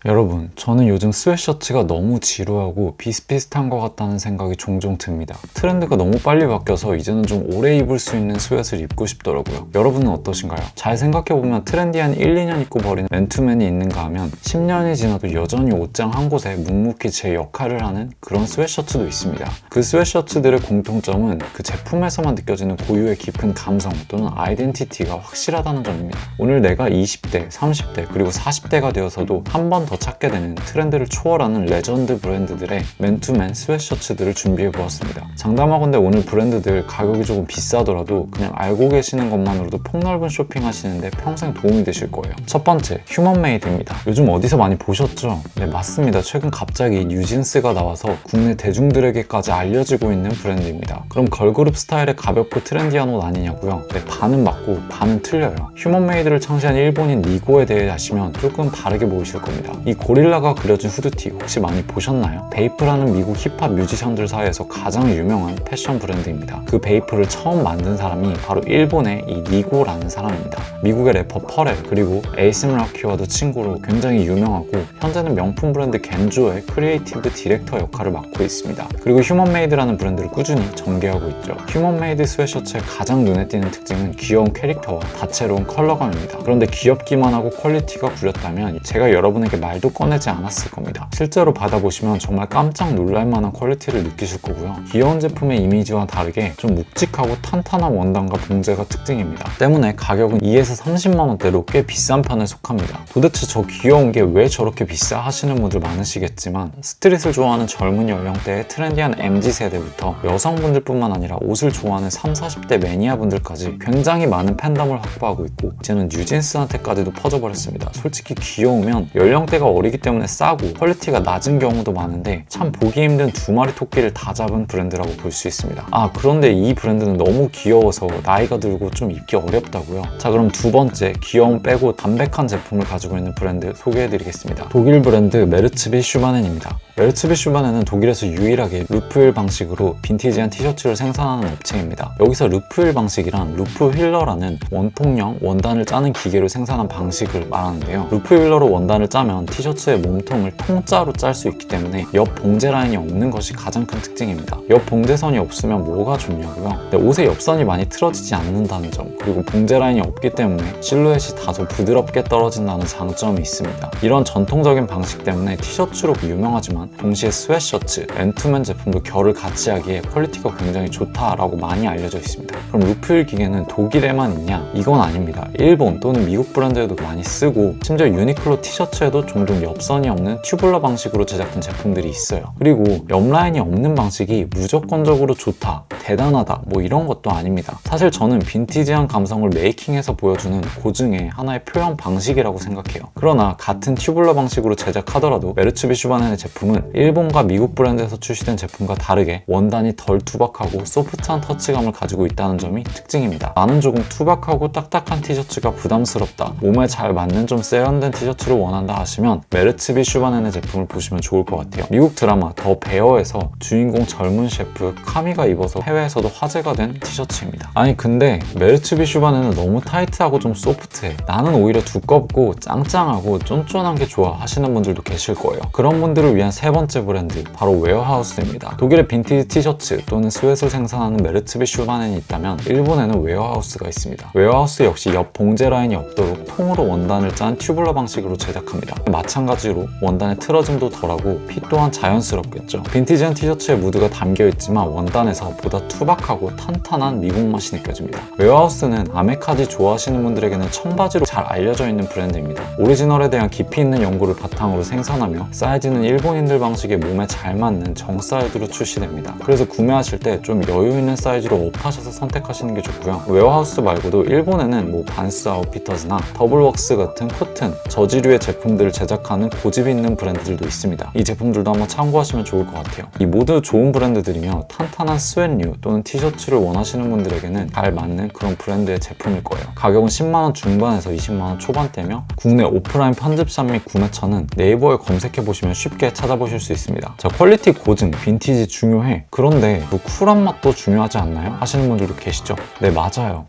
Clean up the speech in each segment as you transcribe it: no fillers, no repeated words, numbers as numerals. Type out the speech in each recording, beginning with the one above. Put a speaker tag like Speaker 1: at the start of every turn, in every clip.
Speaker 1: 여러분, 저는 요즘 스웨셔츠가 너무 지루하고 비슷비슷한 것 같다는 생각이 종종 듭니다. 트렌드가 너무 빨리 바뀌어서 이제는 좀 오래 입을 수 있는 스웨트를 입고 싶더라고요. 여러분은 어떠신가요? 잘 생각해보면 트렌디한 1, 2년 입고 버리는 맨투맨이 있는가 하면 10년이 지나도 여전히 옷장 한 곳에 묵묵히 제 역할을 하는 그런 스웨셔츠도 있습니다. 그 스웨셔츠들의 공통점은 그 제품에서만 느껴지는 고유의 깊은 감성 또는 아이덴티티가 확실하다는 점입니다. 오늘 내가 20대, 30대, 그리고 40대가 되어서도 한 번 더 찾게 되는 트렌드를 초월하는 레전드 브랜드들의 맨투맨 스웨셔츠들을 준비해보았습니다. 장담하건대 오늘 브랜드들 가격이 조금 비싸더라도 그냥 알고 계시는 것만으로도 폭넓은 쇼핑하시는데 평생 도움이 되실 거예요. 첫 번째, 휴먼메이드입니다. 요즘 어디서 많이 보셨죠? 네, 맞습니다. 최근 갑자기 뉴진스가 나와서 국내 대중들에게까지 알려지고 있는 브랜드입니다. 그럼 걸그룹 스타일의 가볍고 트렌디한 옷 아니냐고요? 네, 반은 맞고 반은 틀려요. 휴먼메이드를 창시한 일본인 니고에 대해 아시면 조금 다르게 보이실 겁니다. 이 고릴라가 그려진 후드티 혹시 많이 보셨나요? 베이프라는 미국 힙합 뮤지션들 사이에서 가장 유명한 패션 브랜드입니다. 그 베이프를 처음 만든 사람이 바로 일본의 이 니고라는 사람입니다. 미국의 래퍼 퍼렐 그리고 에이셈 라키와도 친구로 굉장히 유명하고 현재는 명품 브랜드 겐조의 크리에이티브 디렉터 역할을 맡고 있습니다. 그리고 휴먼메이드라는 브랜드를 꾸준히 전개하고 있죠. 휴먼메이드 스웨셔츠의 가장 눈에 띄는 특징은 귀여운 캐릭터와 다채로운 컬러감입니다. 그런데 귀엽기만 하고 퀄리티가 구렸다면 제가 여러분에게 말도 꺼내지 않았을 겁니다. 실제로 받아보시면 정말 깜짝 놀랄만한 퀄리티를 느끼실 거고요. 귀여운 제품의 이미지와 다르게 좀 묵직하고 탄탄한 원단과 봉제가 특징입니다. 때문에 가격은 2에서 30만 원대로 꽤 비싼 편에 속합니다. 도대체 저 귀여운 게 왜 저렇게 비싸 하시는 분들 많으시겠지만 스트릿을 좋아하는 젊은 연령대의 트렌디한 MZ세대부터 여성분들뿐만 아니라 옷을 좋아하는 30, 40대 매니아분들까지 굉장히 많은 팬덤을 확보하고 있고 이제는 뉴진스한테까지도 퍼져버렸습니다. 솔직히 귀여우면 연령대가 어리기 때문에 싸고 퀄리티가 낮은 경우도 많은데 참 보기 힘든 두 마리 토끼를 다 잡은 브랜드라고 볼 수 있습니다. 그런데 이 브랜드는 너무 귀여워서 나이가 들고 좀 입기 어렵다고요? 자, 그럼 두 번째, 귀여움 빼고 담백한 제품을 가지고 있는 브랜드 소개해드리겠습니다. 독일 브랜드 메르츠비 슈바넨입니다. 메르츠비 슈바넨은 독일에서 유일하게 루프힐 방식으로 빈티지한 티셔츠를 생산하는 업체입니다. 여기서 루프힐 방식이란 루프 휠러라는 원통형 원단을 짜는 기계로 생산한 방식을 말하는데요. 루프 휠러로 원단을 짜면 티셔츠의 몸통을 통짜로 짤 수 있기 때문에 옆 봉제 라인이 없는 것이 가장 큰 특징입니다. 옆 봉제선이 없으면 뭐가 좋냐고요? 옷의 옆선이 많이 틀어지지 않는다는 점, 그리고 봉제 라인이 없기 때문에 실루엣이 다소 부드럽게 떨어진다는 장점이 있습니다. 이런 전통적인 방식 때문에 티셔츠로 유명하지만 동시에 스웨셔츠, 맨투맨 제품도 결을 같이 하기에 퀄리티가 굉장히 좋다라고 많이 알려져 있습니다. 그럼 루프힐 기계는 독일에만 있냐? 이건 아닙니다. 일본 또는 미국 브랜드에도 많이 쓰고 심지어 유니클로 티셔츠에도 종종 옆선이 없는 튜블러 방식으로 제작된 제품들이 있어요. 그리고 옆 라인이 없는 방식이 무조건적으로 좋다, 대단하다 뭐 이런 것도 아닙니다. 사실 저는 빈티지한 감성을 메이킹해서 보여주는 고증의 하나의 표현 방식이라고 생각해요. 그러나 같은 튜블러 방식으로 제작하더라도 메르츠비 슈바넨의 제품은 일본과 미국 브랜드에서 출시된 제품과 다르게 원단이 덜 투박하고 소프트한 터치감을 가지고 있다는 점이 특징입니다. 나는 조금 투박하고 딱딱한 티셔츠가 부담스럽다, 몸에 잘 맞는 좀 세련된 티셔츠를 원한다 하시면 메르츠비 슈바넨의 제품을 보시면 좋을 것 같아요. 미국 드라마 더 베어에서 주인공 젊은 셰프 카미가 입어서 해외에서도 화제가 된 티셔츠입니다. 아니 근데 메르츠비 슈바넨은 너무 타이트하고 좀 소프트해, 나는 오히려 두껍고 짱짱하고 쫀쫀한 게 좋아 하시는 분들도 계실 거예요. 그런 분들을 위한 세 번째 브랜드, 바로 웨어하우스입니다. 독일의 빈티지 티셔츠 또는 스웨트를 생산하는 메르츠비 슈바넨이 있다면 일본에는 웨어하우스가 있습니다. 웨어하우스 역시 옆 봉제 라인이 없도록 통으로 원단을 짠 튜블러 방식으로 제작합니다. 마찬가지로 원단의 틀어짐도 덜하고 핏 또한 자연스럽겠죠. 빈티지한 티셔츠에 무드가 담겨있지만 원단에서 보다 투박하고 탄탄한 미국 맛이 느껴집니다. 웨어하우스는 아메카지 좋아하시는 분들에게는 청바지로 잘 알려져 있는 브랜드입니다. 오리지널에 대한 깊이 있는 연구를 바탕으로 생산하며 사이즈는 일본인들 방식에 몸에 잘 맞는 정 사이즈로 출시됩니다. 그래서 구매하실 때 좀 여유 있는 사이즈로 업하셔서 선택하시는 게 좋고요. 웨어하우스 말고도 일본에는 뭐 반스 아웃피터즈나 더블웍스 같은 코튼, 저지류의 제품들을 제작하는 고집 있는 브랜드들도 있습니다. 이 제품들도 한번 참고하시면 좋을 것 같아요. 이 모두 좋은 브랜드들이며 탄탄한 스웨트류 또는 티셔츠를 원하시는 분들에게는 잘 맞는 그런 브랜드의 제품일 거예요. 가격은 10만원 중반에서 20만원 초반대며 국내 오프라인 편집샵 및 구매처는 네이버에 검색해보시면 쉽게 찾아보실 수 있습니다. 자, 퀄리티 고증, 빈티지 중요해. 그런데 그 쿨한 맛도 중요하지 않나요? 하시는 분들도 계시죠? 네, 맞아요.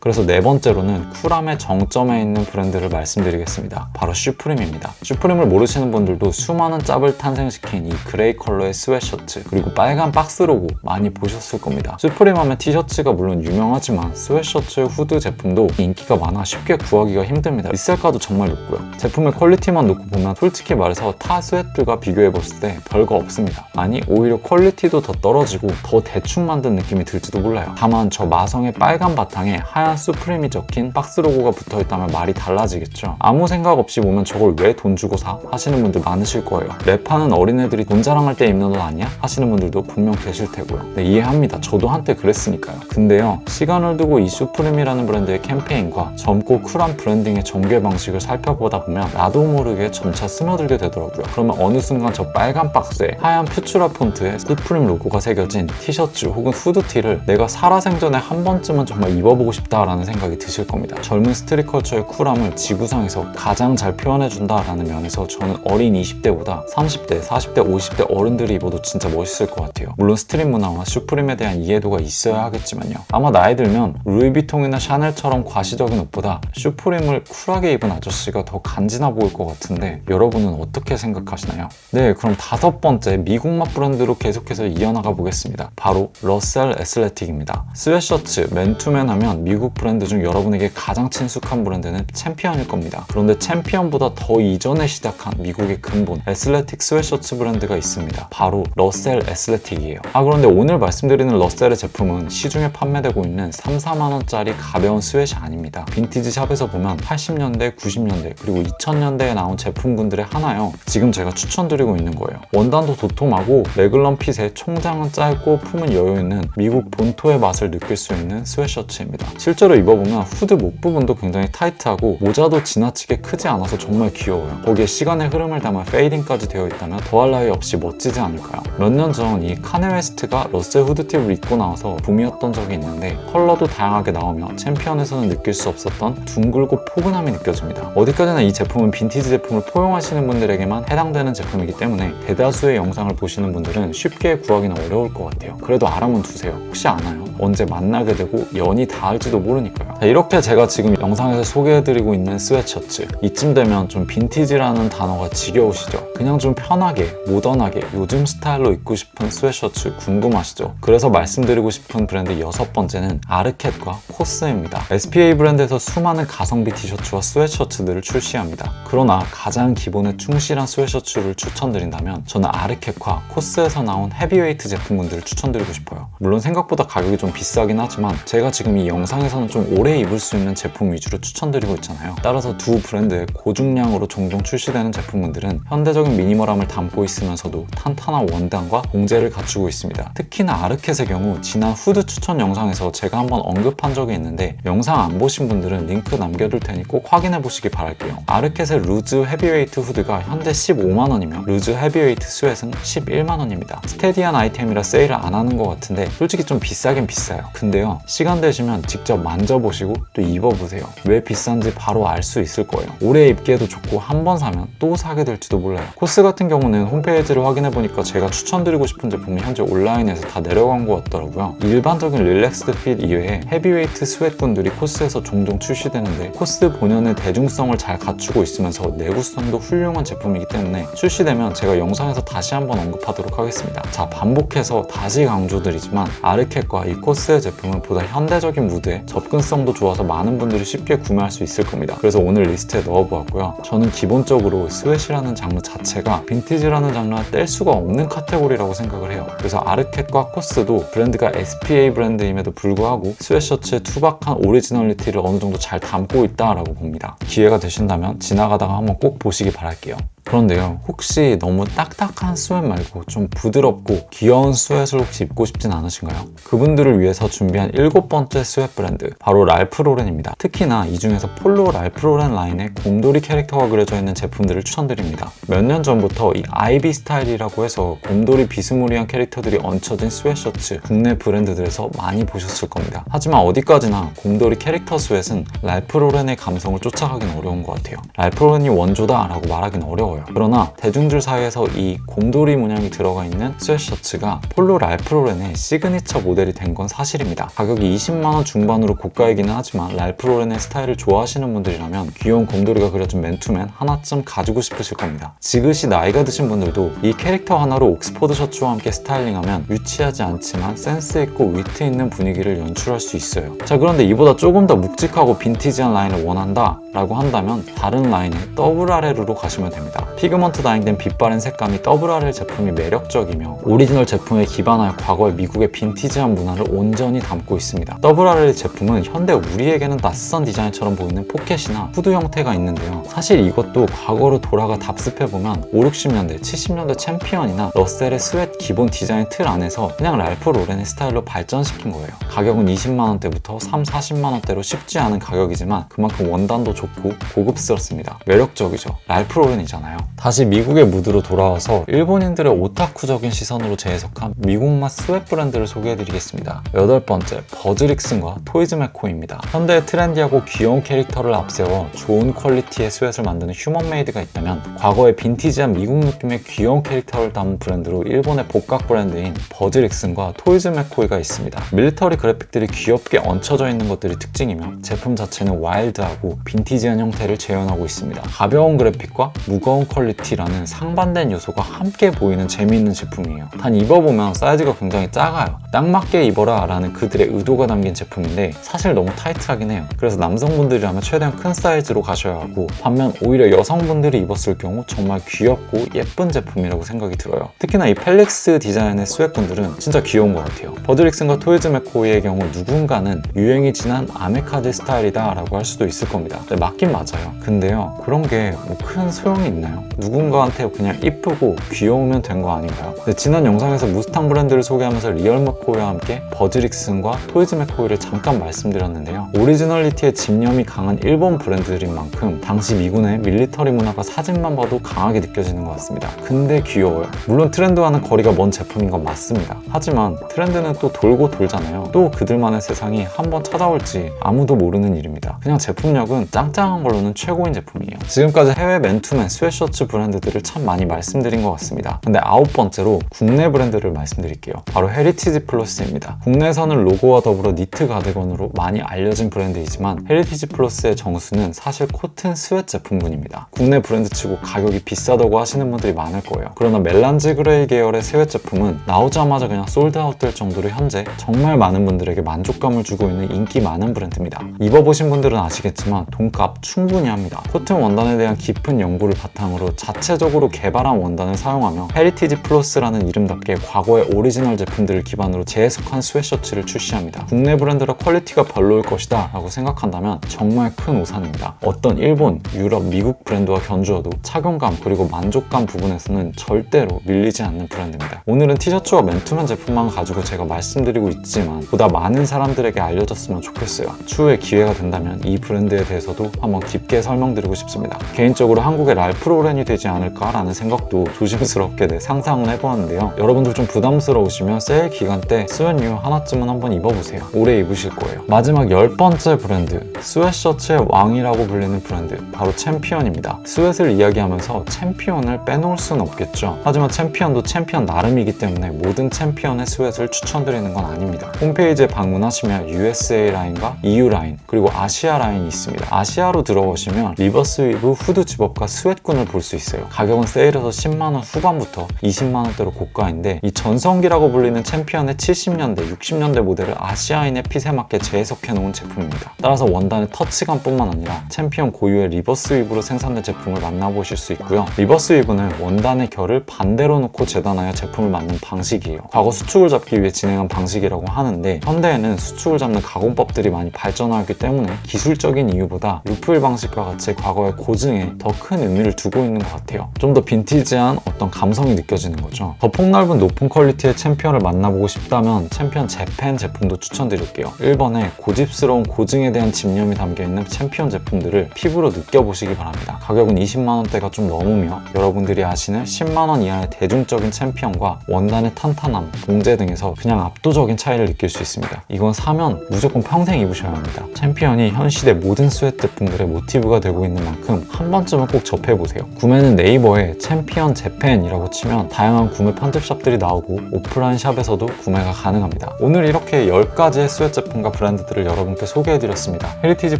Speaker 1: 그래서 네 번째로는 쿨함의 정점에 있는 브랜드를 말씀드리겠습니다. 바로 슈프림입니다. 슈프림을 모르시는 분들도 수많은 짭을 탄생시킨 이 그레이 컬러의 스웨셔츠 그리고 빨간 박스 로고 많이 보셨을 겁니다. 슈프림 하면 티셔츠가 물론 유명하지만 스웨셔츠, 후드 제품도 인기가 많아 쉽게 구하기가 힘듭니다. 리셀가도 정말 높고요. 제품의 퀄리티만 놓고 보면 솔직히 말해서 타 스웨트들과 비교해봤을 때 별거 없습니다. 아니 오히려 퀄리티도 더 떨어지고 더 대충 만든 느낌이 들지도 몰라요. 다만 저 마성의 빨간 바탕에 하얀 슈프림이 적힌 박스 로고가 붙어있다면 말이 달라지겠죠. 아무 생각 없이 보면 저걸 왜 돈 주고 사? 하시는 분들 많으실 거예요. 랩하는 어린애들이 돈 자랑할 때 입는 옷 아니야? 하시는 분들도 분명 계실 테고요. 네, 이해합니다. 저도 한때 그랬으니까요. 근데요, 시간을 두고 이 슈프림이라는 브랜드의 캠페인과 젊고 쿨한 브랜딩의 전개 방식을 살펴보다 보면 나도 모르게 점차 스며들게 되더라고요. 그러면 어느 순간 저 빨간 박스에 하얀 퓨추라 폰트에 슈프림 로고가 새겨진 티셔츠 혹은 후드티를 내가 살아생전에 한 번쯤은 정말 입어보고 싶다라는 생각이 드실 겁니다. 젊은 스트릿컬처의 쿨함을 지구상에서 가장 잘 표현해준다라는 면에서 저는 어린 20대보다 30대, 40대, 50대 어른들이 입어도 진짜 멋있을 것 같아요. 물론 스트릿 문화와 슈프림에 대한 이해도가 있어야 하겠지만요. 아마 나이 들면 루이비통이나 샤넬처럼 과시적인 옷보다 슈프림을 쿨하게 입은 아저씨가 더 간지나 보일 것 같은데 여러분은 어떻게 생각하시나요? 네, 그럼 다섯 번째 미국 맛 브랜드로 계속해서 이어나가 보겠습니다. 바로 러셀 애슬레틱입니다. 스웨셔츠, 맨투맨 하면 미국 브랜드 중 여러분에게 가장 친숙한 브랜드는 챔피언일 겁니다. 그런데 챔피언보다 더 이전에 시작한 미국의 근본 애슬레틱 스웨셔츠 브랜드가 있습니다. 바로 러셀 애슬레틱이에요. 그런데 오늘 말씀드리는 러셀의 제품은 시중에 판매되고 있는 3, 4만원짜리 가벼운 스웨시 아닙니다. 빈티지 샵에서 보면 80년대, 90년대 그리고 2000년대에 나온 제품군들의 하나요. 지금 제가 추천드리고 있는 거예요. 원단도 도톰하고 레글런 핏에 총장은 짧고 품은 여유있는 미국 본토의 맛을 느낄 수 있는 스웨셔츠입니다. 실제로 입어보면 후드 목 부분도 굉장히 타이트하고 모자도 지나치게 크지 않아서 정말 귀여워요. 거기에 시간의 흐름을 담아 페이딩까지 되어 있다면 더할 나위 없이 멋지지 않을까요? 몇 년 전 이 카네 웨스트가 러셀 후드티를 입고 나와서 붐이었던 적이 있는데 컬러도 다양하게 나오며 챔피언에서는 느낄 수 없었던 둥글고 포근함이 느껴집니다. 어디까지나 이 제품은 빈티지 제품을 포용하시는 분들에게만 해당되는 제품이기 때문에 대다수의 영상을 보시는 분들은 쉽게 구하기는 어려울 것 같아요. 그래도 알아만 두세요. 혹시 아나요? 언제 만나게 되고 연이 닿을지도 모르니까요. 자, 이렇게 제가 지금 영상에서 소개해드리고 있는 스웨셔츠, 이쯤 되면 좀 빈티지라는 단어가 지겨우시죠? 그냥 좀 편하게 모던하게 요즘 스타일로 입고 싶은 스웨셔츠 궁금하시죠? 그래서 말씀드리고 싶은 브랜드 여섯 번째는 아르켓과 코스입니다. SPA 브랜드에서 수많은 가성비 티셔츠와 스웨셔츠들을 출시합니다. 그러나 가장 기본에 충실한 스웨셔츠를 추천드린다면 저는 아르켓과 코스에서 나온 헤비웨이트 제품군들을 추천드리고 싶어요. 물론 생각보다 가격이 좀 비싸긴 하지만 제가 지금 이 영상에서는 좀 오래 입을 수 있는 제품 위주로 추천드리고 있잖아요. 따라서 두 브랜드의 고중량으로 종종 출시되는 제품군들은 현대적인 미니멀함을 담고 있으면서도 탄탄한 원단과 봉제를 갖추고 있습니다. 특히나 아르켓의 경우 지난 후드 추천 영상에서 제가 한번 언급한 적이 있는데 영상 안 보신 분들은 링크 남겨둘 테니 꼭 확인해 보시기 바랄게요. 아르켓의 루즈 헤비웨이트 후드가 현재 15만원이며 루즈 헤비웨이트 스웨트는 11만원입니다. 스테디한 아이템이라 세일을 안 하는 것 같은데 솔직히 좀 비싸긴 비싸요. 근데요, 시간 되시면 직접 만져보시고 또 입어보세요. 왜 비싼지 바로 알 수 있을 거예요. 오래 입기에도 좋고 한 번 사면 또 사게 될지도 몰라요. 코스 같은 경우는 홈페이지를 확인해보니까 제가 추천드리고 싶은 제품이 현재 온라인에서 다 내려간 것 같더라고요. 일반적인 릴렉스드 핏 이외에 헤비웨이트 스웨트군들이 코스에서 종종 출시되는데 코스 본연의 대중성을 잘 갖추고 있으면서 내구성도 훌륭한 제품이기 때문에 출시되면 제가 영상에서 다시 한번 언급하도록 하겠습니다. 자, 반복해서 다시 강조드리지만 아르켓과 이 코스의 제품은 보다 현대적인 무드에 접근성도 좋아서 많은 분들이 쉽게 구매할 수 있을 겁니다. 그래서 오늘 리스트에 넣어보았고요. 저는 기본적으로 스웨시라는 장르 자체가 빈티지라는 장르와 뗄 수가 없는 카테고리라고 생각을 해요. 그래서 아르켓과 코스도 브랜드가 SPA 브랜드임에도 불구하고 스웨셔츠의 투박한 오리지널리티를 어느 정도 잘 담고 있다라고 봅니다. 기회가 되신다면 지나가다가 한번 꼭 보시기 바랄게요. 그런데요, 혹시 너무 딱딱한 스웨트 말고 좀 부드럽고 귀여운 스웨트를 혹시 입고 싶진 않으신가요? 그분들을 위해서 준비한 7번째 스웨트 브랜드, 바로 랄프 로렌입니다. 특히나 이 중에서 폴로 랄프 로렌 라인에 곰돌이 캐릭터가 그려져 있는 제품들을 추천드립니다. 몇 년 전부터 이 아이비 스타일이라고 해서 곰돌이 비스무리한 캐릭터들이 얹혀진 스웨셔츠 국내 브랜드들에서 많이 보셨을 겁니다. 하지만 어디까지나 곰돌이 캐릭터 스웨트는 랄프 로렌의 감성을 쫓아가긴 어려운 것 같아요. 랄프 로렌이 원조다 라고 말하긴 어려워요. 싶어요. 그러나 대중들 사이에서 이 곰돌이 문양이 들어가 있는 스웨셔츠가 폴로 랄프 로렌의 시그니처 모델이 된 건 사실입니다. 가격이 20만원 중반으로 고가이기는 하지만 랄프 로렌의 스타일을 좋아하시는 분들이라면 귀여운 곰돌이가 그려준 맨투맨 하나쯤 가지고 싶으실 겁니다. 지긋이 나이가 드신 분들도 이 캐릭터 하나로 옥스퍼드 셔츠와 함께 스타일링하면 유치하지 않지만 센스 있고 위트 있는 분위기를 연출할 수 있어요. 자, 그런데 이보다 조금 더 묵직하고 빈티지한 라인을 원한다 라고 한다면 다른 라인의 더블 RL으로 가시면 됩니다. 피그먼트 다잉된 빛바랜 색감이 더블 RL 제품이 매력적이며 오리지널 제품에 기반하여 과거의 미국의 빈티지한 문화를 온전히 담고 있습니다. 더블 RL 제품은 현대 우리에게는 낯선 디자인처럼 보이는 포켓이나 후드 형태가 있는데요. 사실 이것도 과거로 돌아가 답습해보면 5, 60년대, 70년대 챔피언이나 러셀의 스웨트 기본 디자인 틀 안에서 그냥 랄프 로렌의 스타일로 발전시킨 거예요. 가격은 20만원대부터 3, 40만원대로 쉽지 않은 가격이지만 그만큼 원단도 좋고 고급스럽습니다. 매력적이죠. 랄프 로렌이잖아요. 다시 미국의 무드로 돌아와서 일본인들의 오타쿠적인 시선으로 재해석한 미국맛 스웨트 브랜드를 소개해드리겠습니다. 8번째, 버즈릭슨과 토이즈 맥코이입니다. 현대의 트렌디하고 귀여운 캐릭터를 앞세워 좋은 퀄리티의 스웨트를 만드는 휴먼메이드가 있다면 과거의 빈티지한 미국 느낌의 귀여운 캐릭터를 담은 브랜드로 일본의 복각 브랜드인 버즈릭슨과 토이즈 맥코이가 있습니다. 밀리터리 그래픽들이 귀엽게 얹혀져 있는 것들이 특징이며 제품 자체는 와일드하고 빈티지한 형태를 재현하고 있습니다. 가벼운 그래픽과 무거운 퀄리티라는 상반된 요소가 함께 보이는 재미있는 제품이에요. 단 입어보면 사이즈가 굉장히 작아요. 딱 맞게 입어라 라는 그들의 의도가 담긴 제품인데 사실 너무 타이트하긴 해요. 그래서 남성분들이라면 최대한 큰 사이즈로 가셔야 하고 반면 오히려 여성분들이 입었을 경우 정말 귀엽고 예쁜 제품이라고 생각이 들어요. 특히나 이 펠릭스 디자인의 스웨트분들은 진짜 귀여운 것 같아요. 버드릭슨과 토이즈 맥코이의 경우 누군가는 유행이 지난 아메카드 스타일이다 라고 할 수도 있을 겁니다. 네, 맞긴 맞아요. 근데요, 그런 게 뭐 큰 소용이 있나요? 누군가한테 그냥 이쁘고 귀여우면 된 거 아닌가요? 네, 지난 영상에서 무스탕 브랜드를 소개하면서 리얼 맥코이와 함께 버즈릭슨과 토이즈 맥코이를 잠깐 말씀드렸는데요. 오리지널리티에 집념이 강한 일본 브랜드들인 만큼 당시 미군의 밀리터리 문화가 사진만 봐도 강하게 느껴지는 것 같습니다. 근데 귀여워요. 물론 트렌드와는 거리가 먼 제품인 건 맞습니다. 하지만 트렌드는 또 돌고 돌잖아요. 또 그들만의 세상이 한번 찾아올지 아무도 모르는 일입니다. 그냥 제품력은 짱짱한 걸로는 최고인 제품이에요. 지금까지 해외 맨투맨 스웨셔츠 브랜드들을 참 많이 말씀드린 것 같습니다. 근데 9번째로 국내 브랜드를 말씀드릴게요. 바로 헤리티지 플러스입니다. 국내에서는 로고와 더불어 니트 가디건으로 많이 알려진 브랜드이지만 헤리티지 플러스의 정수는 사실 코튼 스웨트 제품군입니다. 국내 브랜드치고 가격이 비싸다고 하시는 분들이 많을 거예요. 그러나 멜란지 그레이 계열의 스웨트 제품은 나오자마자 그냥 솔드아웃 될 정도로 현재 정말 많은 분들에게 만족감을 주고 있는 인기 많은 브랜드입니다. 입어보신 분들은 아시겠지만 돈값 충분히 합니다. 코튼 원단에 대한 깊은 연구를 바탕으로 자체적으로 개발한 원단을 사용하며 헤리티지 플러스라는 이름답게 과거의 오리지널 제품들을 기반으로 재해석한 스웨셔츠를 출시합니다. 국내 브랜드라 퀄리티가 별로일 것이다 라고 생각한다면 정말 큰 오산입니다. 어떤 일본, 유럽, 미국 브랜드와 견주어도 착용감 그리고 만족감 부분에서는 절대로 밀리지 않는 브랜드입니다. 오늘은 티셔츠와 맨투맨 제품만 가지고 제가 말씀드리고 있지만 보다 많은 사람들에게 알려졌으면 좋겠어요. 추후에 기회가 된다면 이 브랜드에 대해서도 한번 깊게 설명드리고 싶습니다. 개인적으로 한국의 랄프 로렌이 되지 않을까라는 생각도 조심스럽게 상상은 해보았는데요. 여러분들 좀 부담스러우시면 세일 기간 때 스웨트류 하나쯤은 한번 입어보세요. 오래 입으실 거예요. 마지막 10번째 브랜드, 스웨셔츠의 왕이라고 불리는 브랜드, 바로 챔피언입니다. 스웨트를 이야기하면서 챔피언을 빼놓을 수는 없겠죠. 하지만 챔피언도 챔피언 나름이기 때문에 모든 챔피언의 스웨트를 추천드리는 건 아닙니다. 홈페이지에 방문하시면 USA 라인과 EU 라인 그리고 아시아 라인이 있습니다. 아시아로 들어오시면 리버스 위브 후드 집업과 스웨트군을 볼 수 있어요. 가격은 세일해서 10만원 후반부터 20만원대로 고가인데 이 전성기라고 불리는 챔피언의 70년대, 60년대 모델을 아시아인의 핏에 맞게 재해석해 놓은 제품입니다. 따라서 원단의 터치감뿐만 아니라 챔피언 고유의 리버스 위브로 생산된 제품을 만나보실 수 있고요. 리버스 위브는 원단의 결을 반대로 놓고 재단하여 제품을 만든 방식이에요. 과거 수축을 잡기 위해 진행한 방식이라고 하는데 현대에는 수축을 잡는 가공법들이 많이 발전하였기 때문에 기술적인 이유보다 루프일 방식과 같이 과거의 고증에 더 큰 의미를 두고 있는 것 같아요. 좀 더 빈티지한 어떤 감성이 느껴지는 거죠. 더 폭넓은 높은 퀄리티의 챔피언을 만나보고 싶다면 챔피언 재팬 제품도 추천드릴게요. 1번에 고집스러운 고증에 대한 집념이 담겨있는 챔피언 제품들을 피부로 느껴보시기 바랍니다. 가격은 20만원대가 좀 넘으며 여러분들이 아시는 10만원 이하의 대중적인 챔피언과 원단의 탄탄함, 봉제 등에서 그냥 압도적인 차이를 느낄 수 있습니다. 이건 사면 무조건 평생 입으셔야 합니다. 챔피언이 현 시대 모든 스웨트 제품들의 모티브가 되고 있는 만큼 한 번쯤은 꼭 접해보세요. 구매는 네이버에 챔피언 재팬이라고 치면 다양한 구매 편집샵들이 나오고 오프라인 샵에서도 구매가 가능합니다. 오늘 이렇게 10가지의 스웨트 제품과 브랜드들을 여러분께 소개해드렸습니다. 헤리티지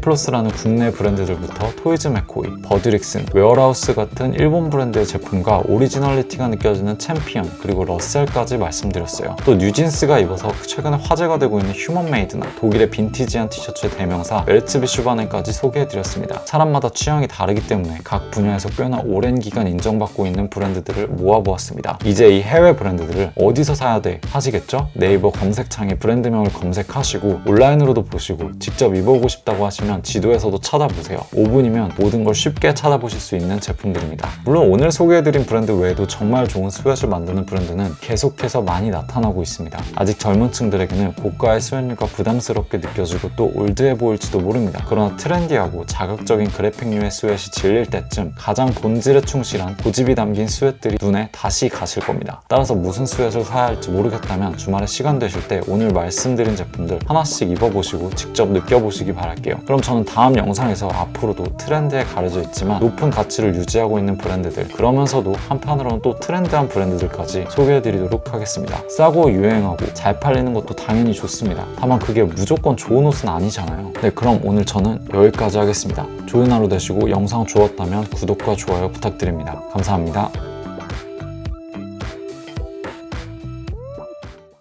Speaker 1: 플러스라는 국내 브랜드들부터 토이즈 맥코이, 버드릭슨, 웨어하우스 같은 일본 브랜드의 제품과 오리지널리티가 느껴지는 챔피언, 그리고 러셀까지 말씀드렸어요. 또 뉴진스가 입어서 최근에 화제가 되고 있는 휴먼메이드나 독일의 빈티지한 티셔츠의 대명사 멜츠비 슈바넨까지 소개해드렸습니다. 사람마다 취향이 다르기 때문에 각 분야에서 꽤나 오랜 기간 인정받고 있는 브랜드들을 모아보았습니다. 이제 이 해외 브랜드들을 어디서 사야 돼 하시겠죠? 네이버 검색창에 브랜드명을 검색하시고 온라인으로도 보시고 직접 입어보고 싶다고 하시면 지도에서도 찾아보세요. 5분이면 모든 걸 쉽게 찾아보실 수 있는 제품들입니다. 물론 오늘 소개해드린 브랜드 외에도 정말 좋은 스웨트를 만드는 브랜드는 계속해서 많이 나타나고 있습니다. 아직 젊은 층들에게는 고가의 스웨트류가 부담스럽게 느껴지고 또 올드해 보일지도 모릅니다. 그러나 트렌디하고 자극적인 그래픽류의 스웨트이 질릴 때쯤 가장 본질에 충실한 고집이 담긴 스웨트들이 눈에 다시 가실 겁니다. 따라서 무슨 스웨트를 사야 할지 모르겠다면 주말에 시간 되실 때 오늘 말씀드린 제품들 하나씩 입어보시고 직접 느껴보시기 바랄게요. 그럼 저는 다음 영상에서 앞으로도 트렌드에 가려져 있지만 높은 가치를 유지하고 있는 브랜드들, 그러면서도 한편으로는 또 트렌드한 브랜드들까지 소개해드리도록 하겠습니다. 싸고 유행하고 잘 팔리는 것도 당연히 좋습니다. 다만 그게 무조건 좋은 옷은 아니잖아요. 네, 그럼 오늘 저는 여기까지 하겠습니다. 좋은 하루 되시고 영상 좋았다면 구독과 좋아요 부탁드립니다. 감사합니다.